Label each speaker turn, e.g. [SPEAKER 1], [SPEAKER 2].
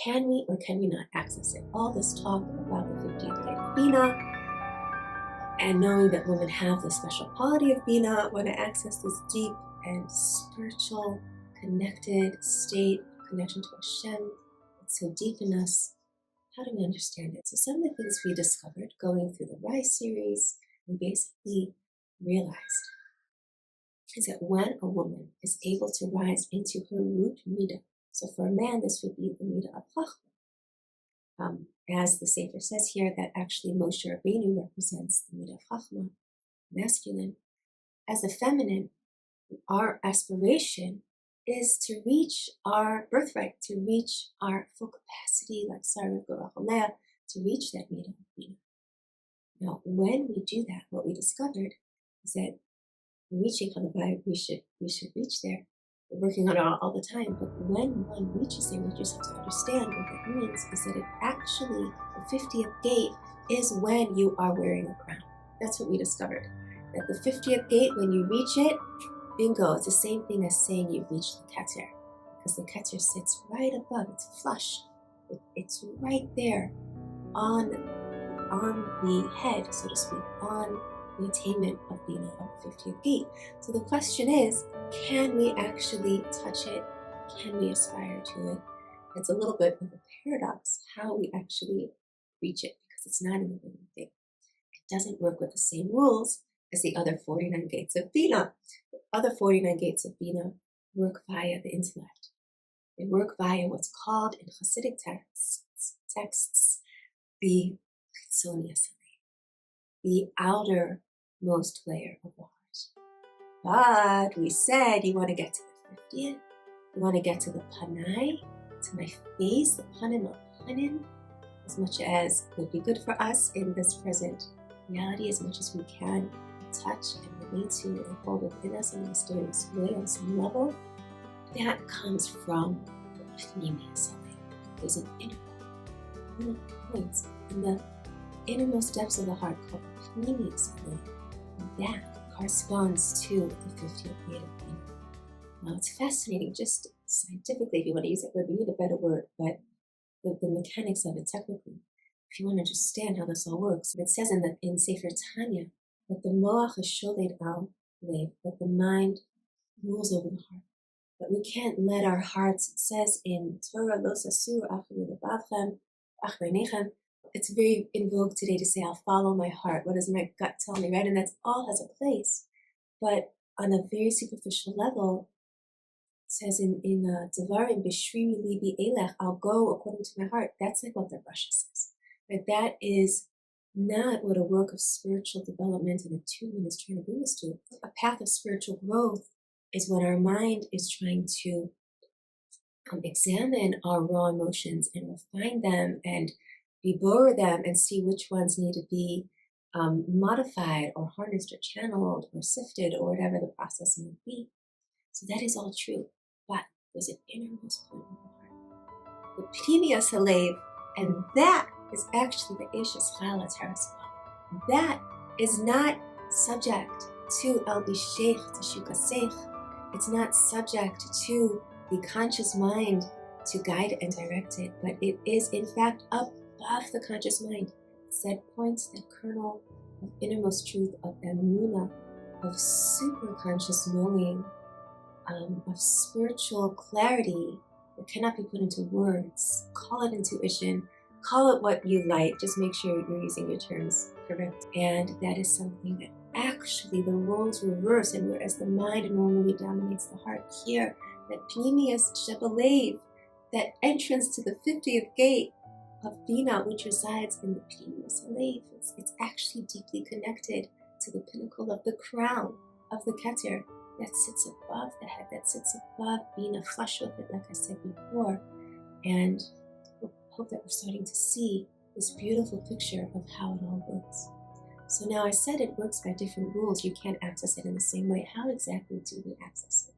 [SPEAKER 1] Can we or can we not access it? All this talk about the 50th Gate of Binah, and knowing that women have the special quality of Binah, want to access this deep and spiritual, connected state, connection to Hashem. It's so deep in us. How do we understand it? So some of the things we discovered going through the Rise series, we basically realized is that when a woman is able to rise into her root midah, so for a man, this would be the midah of Chachma. As the Sefer says here, that actually Moshe Rabbeinu represents the midah of Chachma, masculine. As a feminine, our aspiration is to reach our birthright, to reach our full capacity, like Sarah Goracholea, to reach that midah of Binah. Now, when we do that, what we discovered is that reaching Chalabai, we should reach there. We're working on it all the time, but when one reaches there, we just have to understand what that means is that it actually, the 50th gate is when you are wearing a crown. That's what we discovered. That the 50th gate, when you reach it, bingo, it's the same thing as saying you've reached the Keter, because the Keter sits right above, it's flush. It's right there on the head, so to speak, on the attainment of Binah of the 50th gate. So the question is, can we actually touch it? Can we aspire to it? It's a little bit of a paradox how we actually reach it, because it's not in the living thing. It doesn't work with the same rules as the other 49 gates of Binah. The other 49 gates of Binah work via the intellect. They work via what's called in Hasidic texts the chitzonius, the outermost layer of the heart. But we said you want to get to the 50th, you want to get to the panai, to my face, the panim, as much as would be good for us in this present reality, as much as we can touch and relate to and hold within us in a mysterious way on some level. That comes from the pneumius. There's an inner point in the innermost depths of the heart called the pneumius. That corresponds to the 50th gate of Binah. Now it's fascinating, just scientifically, if you want to use that word, we need a better word, but the mechanics of it technically, if you want to understand how this all works, it says in Sefer Tanya that the moach is sholed al lev, that the mind rules over the heart. That we can't let our hearts, it says in Torah, lo sasur achru lebavchem, achreinechem. It's very in vogue today to say, I'll follow my heart. What does my gut tell me, right? And that's all has a place. But on a very superficial level, it says in Devarim, B'shri libi elech, I'll go according to my heart. That's like what the Rasha says. But that is not what a work of spiritual development and attunement is trying to bring us to. A path of spiritual growth is when our mind is trying to examine our raw emotions and refine them and bore them and see which ones need to be modified or harnessed or channeled or sifted or whatever the process might be. So that is all true, but there's an innermost point in the heart, the pneumius halev, and that is actually the Eishes Chala Teraspa. That is not subject to El Bisheich Teshukasech. It's not subject to the conscious mind to guide and direct it, but it is in fact above the conscious mind. It's that point, that kernel of innermost truth, of emunah, of super conscious knowing, of spiritual clarity that cannot be put into words. Call it intuition, call it what you like, just make sure you're using your terms correct. And that is something that actually the roles reverse, and whereas the mind normally dominates the heart, here, that pneumius shebelev, that entrance to the 50th gate of Binah, which resides in the pneumius halev, it's actually deeply connected to the pinnacle of the crown of the Keter that sits above the head, that sits above Binah, flush with it, like I said before. And I hope that we're starting to see this beautiful picture of how it all works. So now I said it works by different rules. You can't access it in the same way. How exactly do we access it?